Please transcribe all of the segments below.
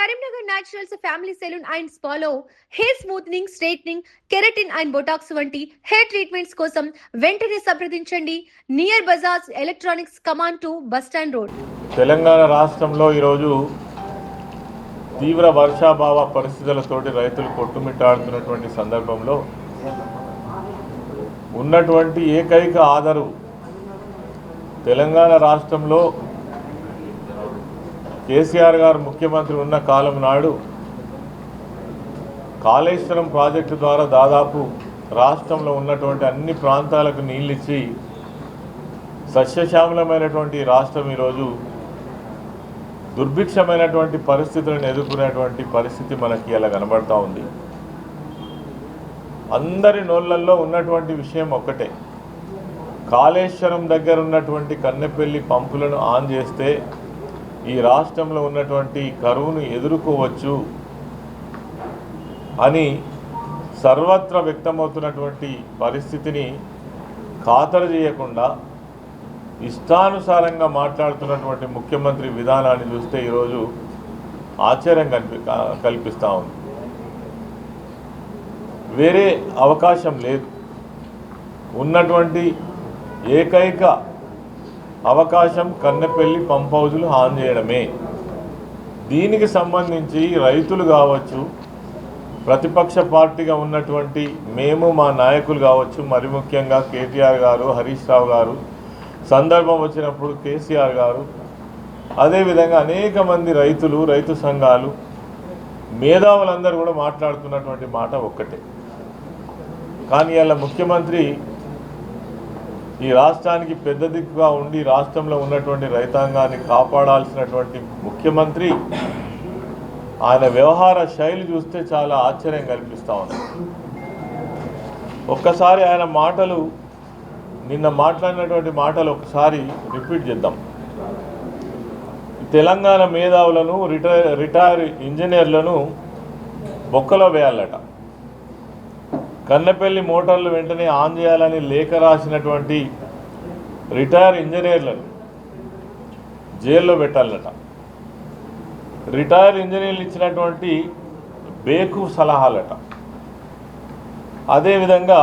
Karimnagar naturals family salon and స్పాలో hair smoothening, straightening, keratin and Botox వంటి hair treatments కోసం వెంటనే సంప్రదించండి. Near Bajaj electronics, Kaman to bus stand road. Telangana రాష్ట్రంలో ఈరోజు తీవ్ర వర్షాభావ పరిస్థితులతోటి రైతులు కొట్టుమిట్టాడుతున్నటువంటి సందర్భంలో ఉన్నటువంటి ఏకైక ఆధారు తెలంగాణ రాష్ట్రంలో కేసీఆర్ గారు ముఖ్యమంత్రి ఉన్న కాలం నాడు కాళేశ్వరం ప్రాజెక్టు ద్వారా దాదాపు రాష్ట్రంలో ఉన్నటువంటి అన్ని ప్రాంతాలకు నీళ్ళిచ్చి సస్యశ్యామలమైనటువంటి రాష్ట్రం ఈరోజు దుర్భిక్షమైనటువంటి పరిస్థితులను ఎదుర్కొనేటువంటి పరిస్థితి మనకి ఇలా కనబడతా ఉంది. అందరి నోళ్ళల్లో ఉన్నటువంటి విషయం ఒక్కటే, కాళేశ్వరం దగ్గర ఉన్నటువంటి కన్నెపల్లి పంపులను ఆన్ చేస్తే ఈ రాష్ట్రంలో ఉన్నటువంటి కరువును ఎదుర్కోవచ్చు అని సర్వత్రా వ్యక్తమవుతున్నటువంటి పరిస్థితిని ఖాతరు చేయకుండా ఇష్టానుసారంగా మాట్లాడుతున్నటువంటి ముఖ్యమంత్రి విధానాన్ని చూస్తే ఈరోజు ఆశ్చర్యం కల్పిస్తూ ఉంది. వేరే అవకాశం లేదు. ఉన్నటువంటి ఏకైక అవకాశం కన్నెపల్లి పంప్ హౌజులు ఆన్ చేయడమే. దీనికి సంబంధించి రైతులు కావచ్చు, ప్రతిపక్ష పార్టీగా ఉన్నటువంటి మేము, మా నాయకులు కావచ్చు, మరి ముఖ్యంగా కేటీఆర్ గారు, హరీష్ రావు గారు, సందర్భం వచ్చినప్పుడు కేసీఆర్ గారు, అదేవిధంగా అనేక మంది రైతులు, రైతు సంఘాలు, మేధావులందరూ కూడా మాట్లాడుతున్నటువంటి మాట ఒక్కటే. కానీ ఇలా ముఖ్యమంత్రి ఈ రాష్ట్రానికి పెద్ద దిక్కుగా ఉండి రాష్ట్రంలో ఉన్నటువంటి రైతాంగాన్ని కాపాడాల్సినటువంటి ముఖ్యమంత్రి ఆయన వ్యవహార శైలి చూస్తే చాలా ఆశ్చర్యం కల్పిస్తూ ఉంది. ఒక్కసారి ఆయన మాటలు, నిన్న మాట్లాడినటువంటి మాటలు ఒకసారి రిపీట్ చేద్దాం. తెలంగాణ మేధావులను, రిటైర్ ఇంజనీర్లను బొక్కలో వేయాలట. కన్నెపల్లి మోటార్లు వెంటనే ఆన్ చేయాలని లేఖ రాసినటువంటి రిటైర్ ఇంజనీర్లను జైల్లో పెట్టాలట. రిటైర్ ఇంజనీర్లు ఇచ్చినటువంటి బేకు సలహాలట. అదేవిధంగా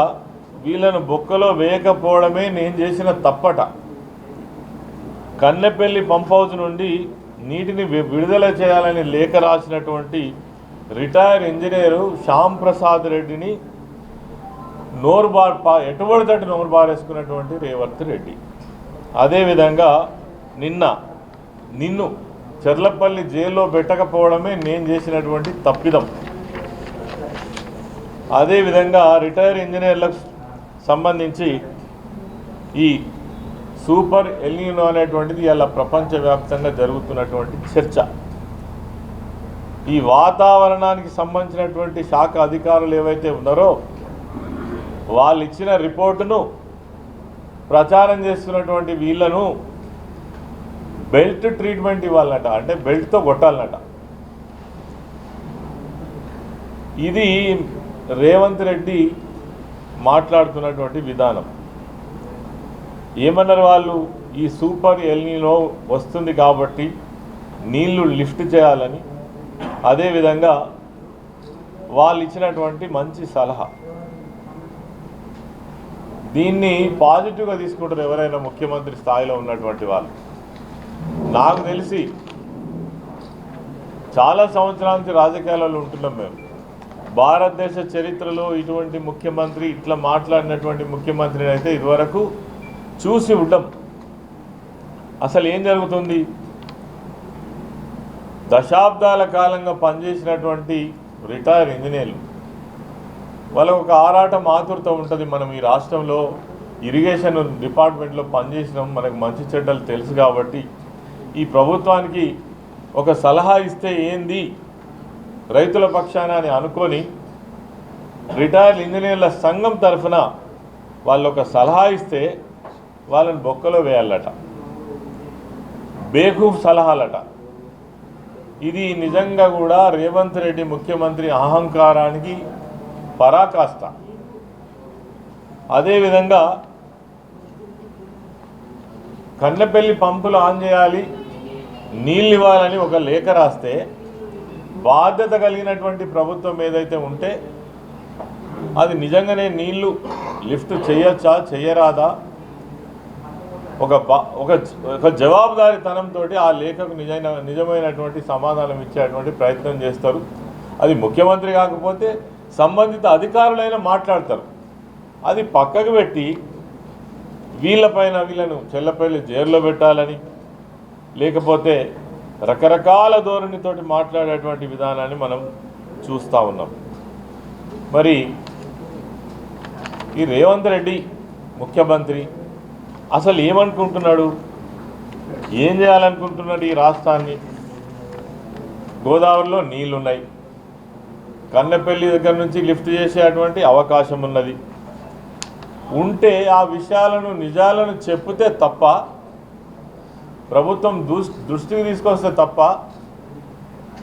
వీళ్ళను బొక్కలో వేయకపోవడమే నేను చేసిన తప్పట. కన్నెపల్లి పంప్ హౌస్ నుండి నీటిని విడుదల చేయాలని లేఖ రాసినటువంటి రిటైర్ ఇంజనీరు శ్యామ్ ప్రసాద్ రెడ్డిని ఎటువడితట్టు నోరు బారేసుకున్నటువంటి రేవంత్ రెడ్డి. అదేవిధంగా నిన్ను చెర్లపల్లి జైల్లో పెట్టకపోవడమే నేను చేసినటువంటి తప్పిదం. అదేవిధంగా రిటైర్ ఇంజనీర్లకు సంబంధించి ఈ సూపర్ ఎల్నినో అనేటువంటిది ఇలా ప్రపంచవ్యాప్తంగా జరుగుతున్నటువంటి చర్చ. ఈ వాతావరణానికి సంబంధించినటువంటి శాఖ అధికారులు ఏవైతే ఉన్నారో వాళ్ళు ఇచ్చిన రిపోర్టును ప్రచారం చేస్తున్నటువంటి వీళ్ళను బెల్ట్ ట్రీట్మెంట్ ఇవ్వాలన్నట, అంటే బెల్ట్తో కొట్టాలన్నట. ఇది రేవంత్ రెడ్డి మాట్లాడుతున్నటువంటి విధానం. ఏమన్నారు వాళ్ళు, ఈ సూపర్ ఎల్నినో వస్తుంది కాబట్టి నీళ్లు లిఫ్ట్ చేయాలని, అదేవిధంగా వాళ్ళు ఇచ్చినటువంటి మంచి సలహా. దీన్ని పాజిటివ్గా తీసుకుంటారు ఎవరైనా ముఖ్యమంత్రి స్థాయిలో ఉన్నటువంటి వాళ్ళు. నాకు తెలిసి చాలా సంవత్సరాల నుంచి రాజకీయాలలో ఉంటున్నాం మేము. భారతదేశ చరిత్రలో ఇటువంటి ముఖ్యమంత్రి, ఇట్లా మాట్లాడినటువంటి ముఖ్యమంత్రిని అయితే ఇదివరకు చూసి ఉండం. అసలు ఏం జరుగుతుంది, దశాబ్దాల కాలంగా పనిచేసినటువంటి రిటైర్ ఇంజనీర్లు వాళ్ళకు ఒక ఆరాటం, ఆతురత ఉంటుంది. మనం ఈ రాష్ట్రంలో ఇరిగేషన్ డిపార్ట్మెంట్లో పనిచేసినాం, మనకు మంచి చెడ్డలు తెలుసు కాబట్టి ఈ ప్రభుత్వానికి ఒక సలహా ఇస్తే ఏంది రైతుల పక్షాన అని అనుకొని రిటైర్డ్ ఇంజనీర్ల సంఘం తరఫున వాళ్ళు ఒక సలహా ఇస్తే వాళ్ళని బొక్కలో వేయాలట, బేఖూఫ్ సలహాలట. ఇది నిజంగా కూడా రేవంత్ రెడ్డి ముఖ్యమంత్రి అహంకారానికి పరాకాష్ట. అదేవిధంగా కన్నెపల్లి పంపులు ఆన్ చేయాలి, నీళ్ళు ఇవ్వాలని ఒక లేఖ రాస్తే బాధ్యత కలిగినటువంటి ప్రభుత్వం ఏదైతే ఉంటే అది నిజంగానే నీళ్లు లిఫ్ట్ చేయొచ్చా చేయరాదా ఒక జవాబుదారీతనంతో ఆ లేఖకు నిజమైనటువంటి సమాధానం ఇచ్చేటువంటి ప్రయత్నం చేస్తారు. అది ముఖ్యమంత్రి కాకపోతే సంబంధిత అధికారులైనా మాట్లాడతారు. అది పక్కకు పెట్టి వీళ్ళను చెల్లపల్లి జైల్లో పెట్టాలని లేకపోతే రకరకాల ధోరణితోటి మాట్లాడేటువంటి విధానాన్ని మనం చూస్తూ ఉన్నాం. మరి ఈ రేవంత్ రెడ్డి ముఖ్యమంత్రి అసలు ఏమనుకుంటున్నాడు, ఏం చేయాలనుకుంటున్నాడు? ఈ రాష్ట్రాన్ని గోదావరిలో నీళ్లున్నాయి, కన్నెపల్లి దగ్గర నుంచి లిఫ్ట్ చేసేటువంటి అవకాశం ఉన్నది. ఉంటే ఆ విషయాలను నిజాలను చెప్తే తప్ప, ప్రభుత్వం దృష్టికి తీసుకొస్తే తప్ప,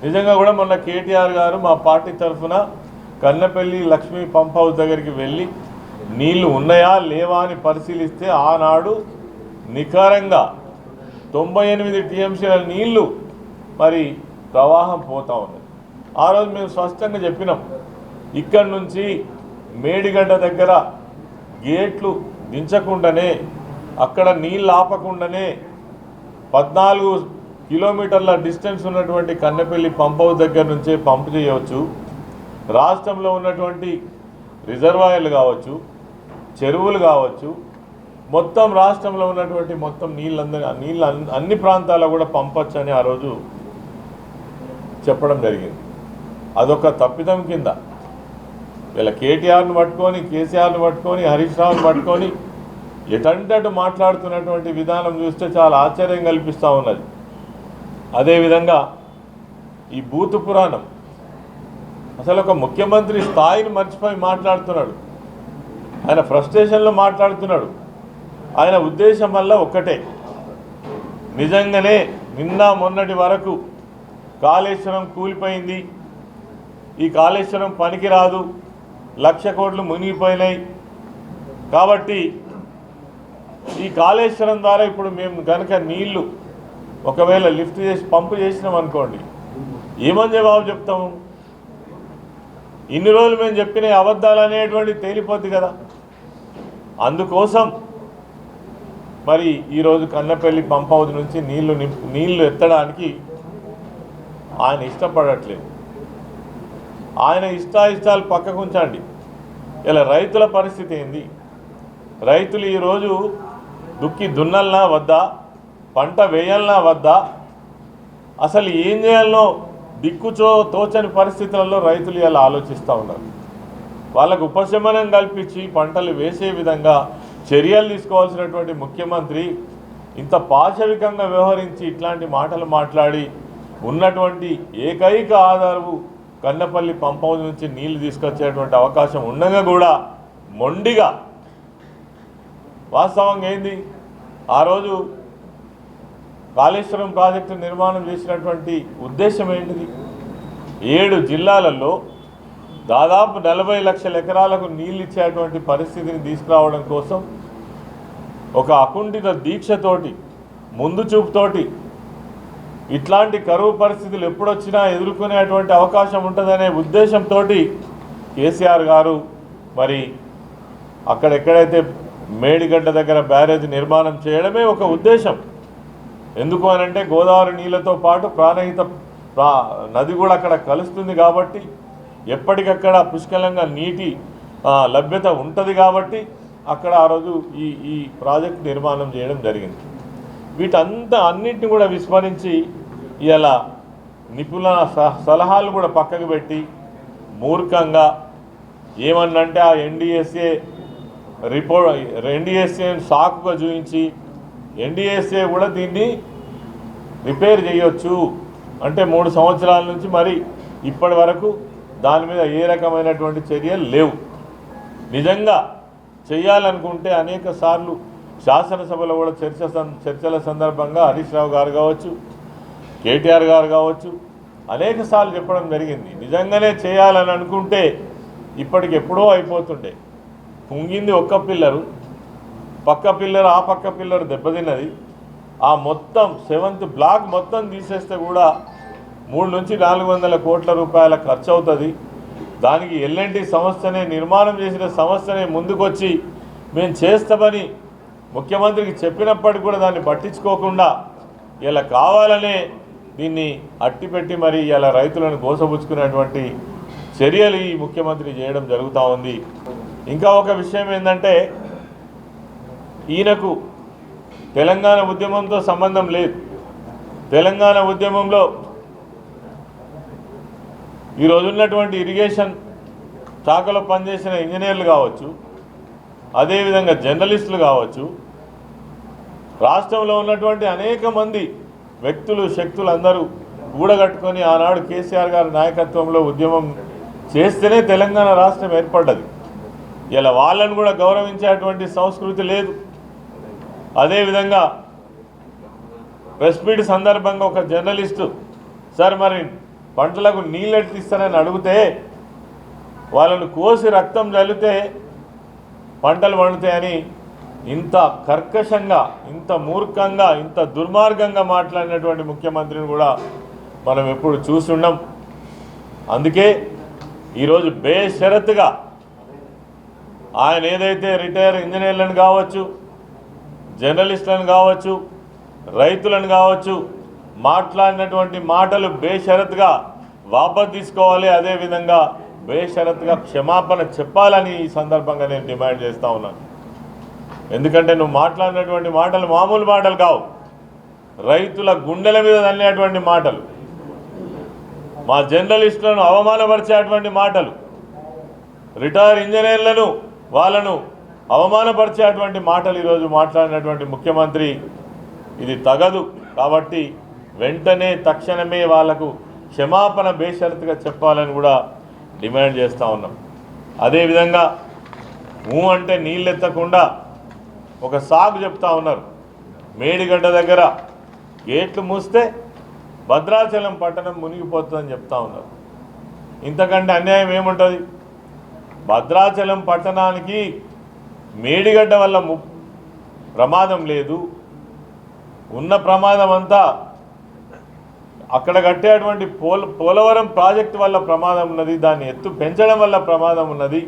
నిజంగా కూడా మొన్న కేటీఆర్ గారు మా పార్టీ తరఫున కన్నెపల్లి లక్ష్మీ పంప్ హౌస్ దగ్గరికి వెళ్ళి నీళ్లు ఉన్నాయా లేవా అని పరిశీలిస్తే ఆనాడు నిఖారంగా 98 టీఎంసీల నీళ్లు మరి ప్రవాహం పోతా ఉన్నది. ఆ రోజు మేము స్పష్టంగా చెప్పినాం, ఇక్కడి నుంచి మేడిగడ్డ దగ్గర గేట్లు దించకుండానే అక్కడ నీళ్ళు ఆపకుండానే 14 కిలోమీటర్ల డిస్టెన్స్ ఉన్నటువంటి కన్నెపల్లి పంప్ హౌస్ దగ్గర నుంచే పంప్ చేయవచ్చు. రాష్ట్రంలో ఉన్నటువంటి రిజర్వాయర్లు కావచ్చు, చెరువులు కావచ్చు, మొత్తం రాష్ట్రంలో ఉన్నటువంటి మొత్తం నీళ్ళు అన్ని ప్రాంతాల్లో కూడా పంపొచ్చు అని ఆ రోజు చెప్పడం జరిగింది. అదొక తప్పిదం కింద ఇలా కేటీఆర్ను పట్టుకొని, కేసీఆర్ను పట్టుకొని, హరీష్ రావును పట్టుకొని ఎటంటట్టు మాట్లాడుతున్నటువంటి విధానం చూస్తే చాలా ఆశ్చర్యం కల్పిస్తూ ఉన్నది. అదేవిధంగా ఈ బూతు పురాణం, అసలు ఒక ముఖ్యమంత్రి స్థాయిని మర్చిపోయి మాట్లాడుతున్నాడు. ఆయన ఫ్రస్ట్రేషన్లో మాట్లాడుతున్నాడు. ఆయన ఉద్దేశం వల్ల ఒక్కటే, నిజంగానే నిన్న మొన్నటి వరకు కాళేశ్వరం కూలిపోయింది, ఈ కాళేశ్వరం పనికిరాదు, 1,00,000 కోట్లు మునిగిపోయినాయి కాబట్టి ఈ కాళేశ్వరం ద్వారా ఇప్పుడు మేము కనుక నీళ్లు ఒకవేళ లిఫ్ట్ చేసి పంపు చేసినాం అనుకోండి, ఏమని జవాబు చెప్తాము? ఇన్ని రోజులు మేము చెప్పిన అబద్ధాలు అనేటువంటి తేలిపోద్ది కదా. అందుకోసం మరి ఈరోజు కన్నెపల్లి పంప్ హౌస్ నుంచి నీళ్లు ఎత్తడానికి ఆయన ఇష్టపడట్లేదు. ఆయన ఇష్టాలు పక్కకు ఉంచండి. ఇలా రైతుల పరిస్థితి ఏంది? రైతులు ఈరోజు దున్నల్నా వద్దా, పంట వేయాలనా వద్దా, అసలు ఏం చేయాలనో తోచని పరిస్థితులలో రైతులు ఇలా ఆలోచిస్తూ ఉన్నారు. వాళ్ళకు ఉపశమనం కల్పించి పంటలు వేసే విధంగా చర్యలు తీసుకోవాల్సినటువంటి ముఖ్యమంత్రి ఇంత పాశవికంగా వ్యవహరించి ఇట్లాంటి మాటలు మాట్లాడి ఉన్నటువంటి ఏకైక ఆధారము కన్నెపల్లి పంప్ హౌస్ నుంచి నీళ్లు తీసుకొచ్చేటువంటి అవకాశం ఉండగా కూడా మొండిగా, వాస్తవంగా ఏంది, ఆ రోజు కాళేశ్వరం ప్రాజెక్టు నిర్మాణం చేసినటువంటి ఉద్దేశం ఏంటిది? 7 జిల్లాలలో దాదాపు 40 లక్షల ఎకరాలకు నీళ్ళు ఇచ్చేటువంటి పరిస్థితిని తీసుకురావడం కోసం ఒక అకుంఠిత దీక్షతోటి, ముందు చూపుతోటి, ఇట్లాంటి కరువు పరిస్థితులు ఎప్పుడొచ్చినా ఎదుర్కొనేటువంటి అవకాశం ఉంటుందనే ఉద్దేశంతో కేసీఆర్ గారు మరి అక్కడెక్కడైతే మేడిగడ్డ దగ్గర బ్యారేజ్ నిర్మాణం చేయడమే ఒక ఉద్దేశం. ఎందుకు అనంటే గోదావరి నీళ్ళతో పాటు ప్రాణహిత నది కూడా అక్కడ కలుస్తుంది కాబట్టి, ఎప్పటికక్కడ పుష్కలంగా నీటి లభ్యత ఉంటుంది కాబట్టి అక్కడ ఆ రోజు ఈ ప్రాజెక్ట్ నిర్మాణం చేయడం జరిగింది. అన్నింటినీ కూడా విస్మరించి ఇలా నిపుణుల సలహాలు కూడా పక్కకు పెట్టి మూర్ఖంగా ఏమన్నంటే ఆ ఎన్డీఎస్ఏని సాకుగా చూపించి ఎన్డీఎస్ఏ కూడా దీన్ని రిపేర్ చేయొచ్చు అంటే 3 సంవత్సరాల నుంచి మరి ఇప్పటి వరకు దాని మీద ఏ రకమైనటువంటి చర్యలు లేవు. నిజంగా చేయాలనుకుంటే అనేక సార్లు శాసనసభలో కూడా చర్చల సందర్భంగా హరీష్ రావు గారు కావచ్చు, కేటీఆర్ గారు కావచ్చు అనేక సార్లు చెప్పడం జరిగింది. నిజంగానే చేయాలని అనుకుంటే ఇప్పటికెప్పుడో అయిపోతుండే. కుంగింది ఒక్క పిల్లరు, పక్క పిల్లరు ఆ పక్క పిల్లరు దెబ్బతిన్నది. ఆ మొత్తం 7th బ్లాక్ మొత్తం తీసేస్తే కూడా 3 నుంచి 400 కోట్ల రూపాయల ఖర్చు అవుతుంది. దానికి ఎల్ఎన్టీ సంస్థనే నిర్మాణం చేసిన సంస్థనే ముందుకొచ్చి మేము చేస్తామని ముఖ్యమంత్రికి చెప్పినప్పటికీ కూడా దాన్ని పట్టించుకోకుండా ఇలా కావాలనే దీన్ని అట్టిపెట్టి మరి ఇలా రైతులను గోసపుచ్చుకునేటువంటి చర్యలు ఈ ముఖ్యమంత్రి చేయడం జరుగుతూ ఉంది. ఇంకా ఒక విషయం ఏంటంటే, ఈయనకు తెలంగాణ ఉద్యమంతో సంబంధం లేదు. తెలంగాణ ఉద్యమంలో ఈరోజు ఉన్నటువంటి ఇరిగేషన్ శాఖలో పనిచేసిన ఇంజనీర్లు కావచ్చు, అదేవిధంగా జర్నలిస్టులు కావచ్చు, రాష్ట్రంలో ఉన్నటువంటి అనేక మంది వ్యక్తులు శక్తులు అందరూ కూడగట్టుకొని ఆనాడు కేసీఆర్ గారి నాయకత్వంలో ఉద్యమం చేస్తేనే తెలంగాణ రాష్ట్రం ఏర్పడ్డది. ఇలా వాళ్ళను కూడా గౌరవించేటువంటి సంస్కృతి లేదు. అదేవిధంగా ప్రెస్ మీట్ సందర్భంగా ఒక జర్నలిస్టు సార్ మరి పంటలకు నీళ్ళు ఎట్టిస్తారని అడిగితే వాళ్ళను కోసి రక్తం చల్లితే పంటలు పండుతాయని ఇంత కర్కశంగా, ఇంత మూర్ఖంగా, ఇంత దుర్మార్గంగా మాట్లాడినటువంటి ముఖ్యమంత్రిని కూడా మనం ఎప్పుడు చూస్తున్నాం. అందుకే ఈరోజు బేషరతుగా ఆయన ఏదైతే రిటైర్ ఇంజనీర్లను కావచ్చు, జర్నలిస్టులను కావచ్చు, రైతులను కావచ్చు మాట్లాడినటువంటి మాటలు బేషరతుగా వాపసు తీసుకోవాలి. అదేవిధంగా బేషరతుగా క్షమాపణ చెప్పాలని ఈ సందర్భంగా నేను డిమాండ్ చేస్తూ ఉన్నాను. ఎందుకంటే నువ్వు మాట్లాడినటువంటి మాటలు మామూలు మాటలు కావు, రైతుల గుండెల మీద తల్లేటువంటి మాటలు, మా జర్నలిస్టులను అవమానపరిచేటువంటి మాటలు, రిటైర్ ఇంజనీర్లను వాళ్ళను అవమానపరిచేటువంటి మాటలు ఈరోజు మాట్లాడినటువంటి ముఖ్యమంత్రి ఇది తగదు. కాబట్టి వెంటనే తక్షణమే వాళ్లకు క్షమాపణ బేషరతుగా చెప్పాలని కూడా డిమాండ్ చేస్తూ ఉన్నాం. అదేవిధంగా అంటే నీళ్ళెత్తకుండా ఒక సాగు చెప్తా ఉన్నారు. మేడిగడ్డ దగ్గర గేట్లు మూస్తే భద్రాచలం పట్టణం మునిగిపోతుందని చెప్తా ఉన్నారు. ఇంతకంటే అన్యాయం ఏముంటుంది? భద్రాచలం పట్టణానికి మేడిగడ్డ వల్ల ప్రమాదం లేదు. ఉన్న ప్రమాదం అంతా అక్కడ కట్టేటువంటి పోలవరం ప్రాజెక్టు వల్ల ప్రమాదం ఉన్నది, దాన్ని ఎత్తు పెంచడం వల్ల ప్రమాదం ఉన్నది.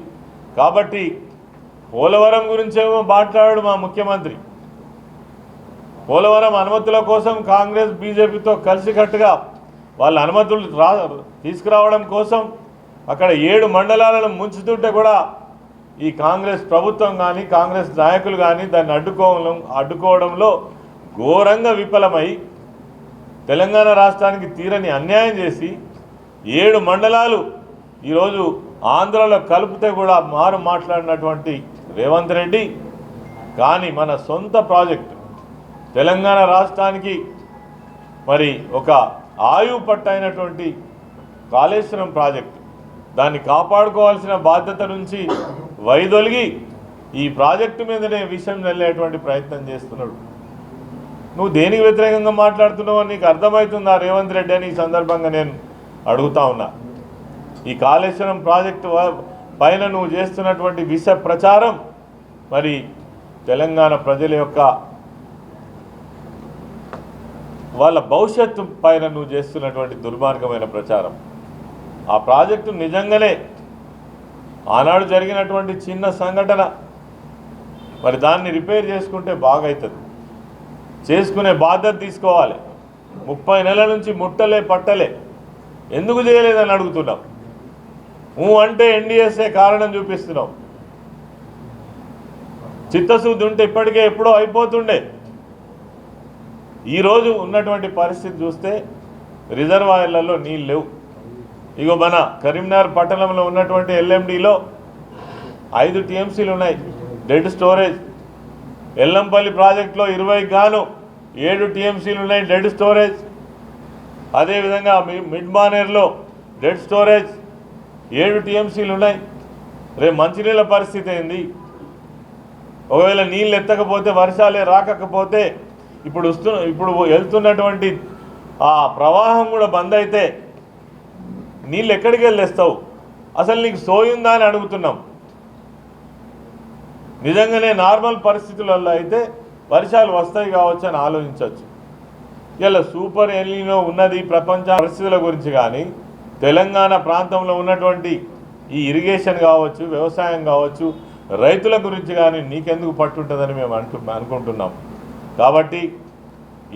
కాబట్టి పోలవరం గురించేమో మాట్లాడాడు మా ముఖ్యమంత్రి. పోలవరం అనుమతుల కోసం కాంగ్రెస్ బీజేపీతో కలిసికట్టుగా వాళ్ళ అనుమతులు తీసుకురావడం కోసం అక్కడ 7 మండలాలను ముంచుతుంటే కూడా ఈ కాంగ్రెస్ ప్రభుత్వం కానీ కాంగ్రెస్ నాయకులు కానీ దాన్ని అడ్డుకోవడంలో ఘోరంగా విఫలమై తెలంగాణ రాష్ట్రానికి తీరని అన్యాయం చేసి 7 మండలాలు ఈరోజు ఆంధ్రలో కలిపితే కూడా మాట్లాడినటువంటి రేవంత్ రెడ్డి కానీ మన సొంత ప్రాజెక్టు తెలంగాణ రాష్ట్రానికి మరి ఒక ఆయువు పట్టైనటువంటి కాళేశ్వరం ప్రాజెక్టు, దాన్ని కాపాడుకోవాల్సిన బాధ్యత నుంచి వైదొలిగి ఈ ప్రాజెక్టు మీదనే విషయం వెళ్ళేటువంటి ప్రయత్నం చేస్తున్నాడు. నువ్వు దేనికి వ్యతిరేకంగా మాట్లాడుతున్నావో నీకు అర్థమవుతుందా రేవంత్ రెడ్డి అని ఈ సందర్భంగా నేను అడుగుతా ఉన్నా. ఈ కాళేశ్వరం ప్రాజెక్టు పైన నువ్వు చేస్తున్నటువంటి విష ప్రచారం మరి తెలంగాణ ప్రజల యొక్క వాళ్ళ భవిష్యత్తు పైన నువ్వు చేస్తున్నటువంటి దుర్మార్గమైన ప్రచారం. ఆ ప్రాజెక్టు నిజంగానే ఆనాడు జరిగినటువంటి చిన్న సంఘటన, మరి దాన్ని రిపేర్ చేసుకుంటే బాగవుతుంది. చేసుకునే బాధ్యత తీసుకోవాలి. 30 నెలల నుంచి ముట్టలే పట్టలే ఎందుకు చేయలేదని అడుగుతున్నాం. అంటే ఎన్డీఎస్ఏ కారణం చూపిస్తున్నాం. చిత్తశుద్ధి ఉంటే ఇప్పటికే ఎప్పుడో అయిపోతుండే. ఈరోజు ఉన్నటువంటి పరిస్థితి చూస్తే రిజర్వాయర్లలో నీళ్ళు లేవు. ఇగో మన కరీంనగర్ పట్టణంలో ఉన్నటువంటి ఎల్ఎండిలో 5 టీఎంసీలు ఉన్నాయి డెడ్ స్టోరేజ్. ఎల్లంపల్లి ప్రాజెక్టులో 20 గాను 7 టీఎంసీలు ఉన్నాయి డెడ్ స్టోరేజ్. అదేవిధంగా మిడ్ మానేర్లో డెడ్ స్టోరేజ్ 7 టీఎంసీలు ఉన్నాయి. రేపు మంచినీళ్ళ పరిస్థితి ఏంది? ఒకవేళ నీళ్ళు ఎత్తకపోతే, వర్షాలే రాకపోతే, ఇప్పుడు వెళ్తున్నటువంటి ఆ ప్రవాహం కూడా బంద్ అయితే నీళ్ళు ఎక్కడికి వెళ్ళేస్తావు? అసలు నీకు సోయుందా అని అడుగుతున్నాం. నిజంగానే నార్మల్ పరిస్థితులలో అయితే వర్షాలు వస్తాయి కావచ్చు అని ఆలోచించవచ్చు. ఇలా సూపర్ ఎల్నినో ఉన్నది ప్రపంచ పరిస్థితుల గురించి కానీ తెలంగాణ ప్రాంతంలో ఉన్నటువంటి ఈ ఇరిగేషన్ కావచ్చు, వ్యవసాయం కావచ్చు, రైతుల గురించి కానీ నీకెందుకు పట్టుంటుందని మేము అనుకుంటున్నాం. కాబట్టి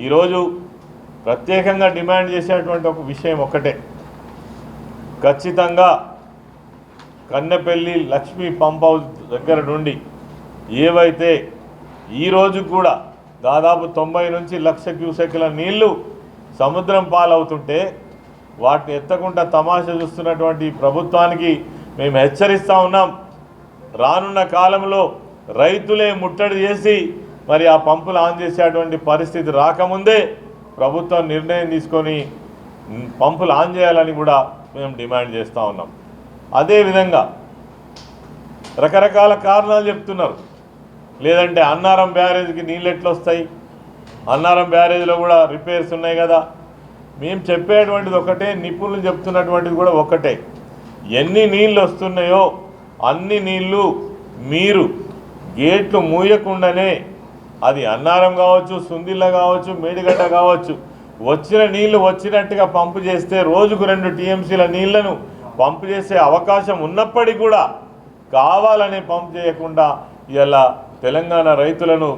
ఈరోజు ప్రత్యేకంగా డిమాండ్ చేసేటువంటి ఒక విషయం ఒక్కటే, ఖచ్చితంగా కన్నెపల్లి లక్ష్మీ పంప్ హౌస్ దగ్గర నుండి ఏవైతే ఈరోజు కూడా దాదాపు 90 నుంచి 1,00,000 క్యూసెక్ల నీళ్లు సముద్రం పాలవుతుంటే వాటిని ఎత్తకుండా తమాషా చూస్తున్నటువంటి ప్రభుత్వానికి మేము హెచ్చరిస్తూ ఉన్నాం. రానున్న కాలంలో రైతులే ముట్టడి చేసి మరి ఆ పంపులు ఆన్ చేసేటువంటి పరిస్థితి రాకముందే ప్రభుత్వం నిర్ణయం తీసుకొని పంపులు ఆన్ చేయాలని కూడా మేము డిమాండ్ చేస్తూ ఉన్నాం. అదేవిధంగా రకరకాల కారణాలు చెప్తున్నారు. లేదంటే అన్నారం బ్యారేజ్కి నీళ్ళు ఎట్లా వస్తాయి, అన్నారం బ్యారేజ్లో కూడా రిపేర్స్ ఉన్నాయి కదా. మేము చెప్పేటువంటిది ఒకటే, నిపుణులు చెప్తున్నటువంటిది కూడా ఒకటే, ఎన్ని నీళ్ళు వస్తున్నాయో అన్ని నీళ్ళు మీరు గేట్లు మూయకుండానే, అది అన్నారం కావచ్చు, సుందిల్ల కావచ్చు, మేడిగడ్డ కావచ్చు, వచ్చిన నీళ్లు వచ్చినట్టుగా పంపు చేస్తే రోజుకు 2 టీఎంసీల నీళ్లను పంపు చేసే అవకాశం ఉన్నప్పటికీ కూడా కావాలనే పంపు చేయకుండా ఇలా తెలంగాణ రైతులను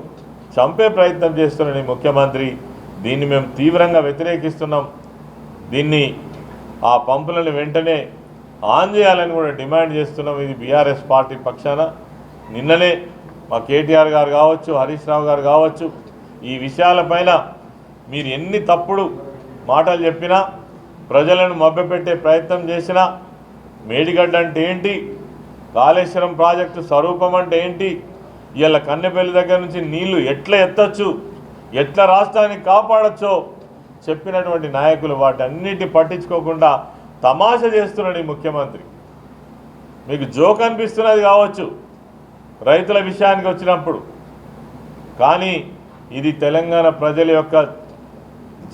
చంపే ప్రయత్నం చేస్తున్న ముఖ్యమంత్రి, దీన్ని మేము తీవ్రంగా వ్యతిరేకిస్తున్నాం. దీన్ని ఆ పంపులను వెంటనే ఆన్ చేయాలని కూడా డిమాండ్ చేస్తున్నాం. ఇది బీఆర్ఎస్ పార్టీ పక్షాన. నిన్ననే మా కేటీఆర్ గారు కావచ్చు, హరీష్ రావు గారు కావచ్చు, ఈ విషయాలపైన మీరు ఎన్ని తప్పుడు మాటలు చెప్పినా, ప్రజలను మభ్యపెట్టే ప్రయత్నం చేసినా, మేడిగడ్డ అంటే ఏంటి, కాళేశ్వరం ప్రాజెక్టు స్వరూపం అంటే ఏంటి, ఇలా కన్నెపల్లి దగ్గర నుంచి నీళ్లు ఎట్లా ఎత్తచ్చు, ఎట్లా రాష్ట్రాన్ని కాపాడచ్చో చెప్పినటువంటి నాయకులు వాటన్నిటి పట్టించుకోకుండా తమాషా చేస్తున్నాడు ఈ ముఖ్యమంత్రి. మీకు జోక్ అనిపిస్తున్నది కావచ్చు రైతుల విషయానికి వచ్చినప్పుడు, కానీ ఇది తెలంగాణ ప్రజల యొక్క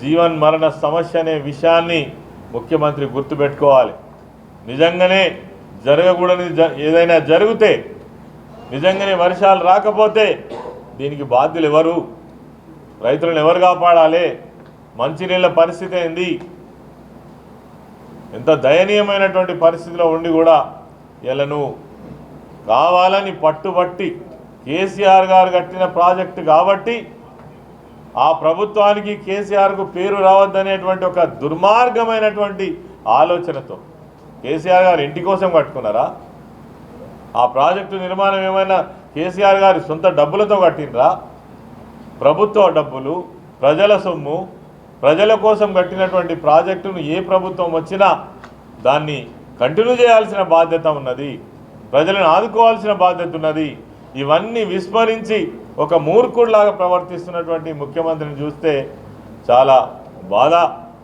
జీవన్ మరణ సమస్య అనే విషయాన్ని ముఖ్యమంత్రి గుర్తుపెట్టుకోవాలి. నిజంగానే జరగకూడని ఏదైనా జరిగితే, నిజంగానే వర్షాలు రాకపోతే దీనికి బాధ్యులు ఎవరు, రైతులను ఎవరు కాపాడాలి, మంచినీళ్ళ పరిస్థితి ఏంది, ఎంత దయనీయమైనటువంటి పరిస్థితిలో ఉండి కూడా ఇలా నువ్వు కావాలని పట్టుబట్టి కేసీఆర్ గారు కట్టిన ప్రాజెక్టు కాబట్టి ఆ ప్రభుత్వానికి కేసీఆర్కు పేరు రావద్దనేటువంటి ఒక దుర్మార్గమైనటువంటి ఆలోచనతో కేసీఆర్ గారు ఇంటి కోసం కట్టుకున్నారా? ఆ ప్రాజెక్టు నిర్మాణం ఏమైనా కేసీఆర్ గారి సొంత డబ్బులతో కట్టినరా? ప్రభుత్వ డబ్బులు, ప్రజల సొమ్ము, ప్రజల కోసం కట్టినటువంటి ప్రాజెక్టును ఏ ప్రభుత్వం వచ్చినా దాన్ని కంటిన్యూ చేయాల్సిన బాధ్యత ఉన్నది, ప్రజలను ఆదుకోవాల్సిన బాధ్యత ఉన్నది. ఇవన్నీ విస్మరించి ఒక మూర్ఖుడిలాగా ప్రవర్తిస్తున్నటువంటి ముఖ్యమంత్రిని చూస్తే చాలా బాధ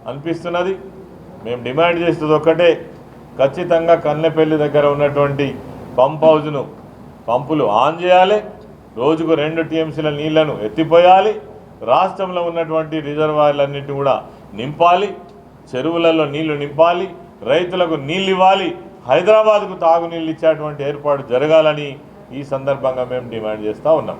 అనిపిస్తున్నది. మేము డిమాండ్ చేసేది ఒకటే, ఖచ్చితంగా కన్నెపల్లి దగ్గర ఉన్నటువంటి పంప్ హౌజ్ను పంపులు ఆన్ చేయాలి, రోజుకు 2 టీఎంసీల నీళ్లను ఎత్తిపోయాలి, రాష్ట్రంలో ఉన్నటువంటి రిజర్వాయర్లన్నింటినీ కూడా నింపాలి, చెరువులలో నీళ్లు నింపాలి, రైతులకు నీళ్ళు ఇవ్వాలి, హైదరాబాద్కు తాగునీళ్ళు ఇచ్చేటువంటి ఏర్పాటు జరగాలని ఈ సందర్భంగా మేము డిమాండ్ చేస్తూ ఉన్నాం.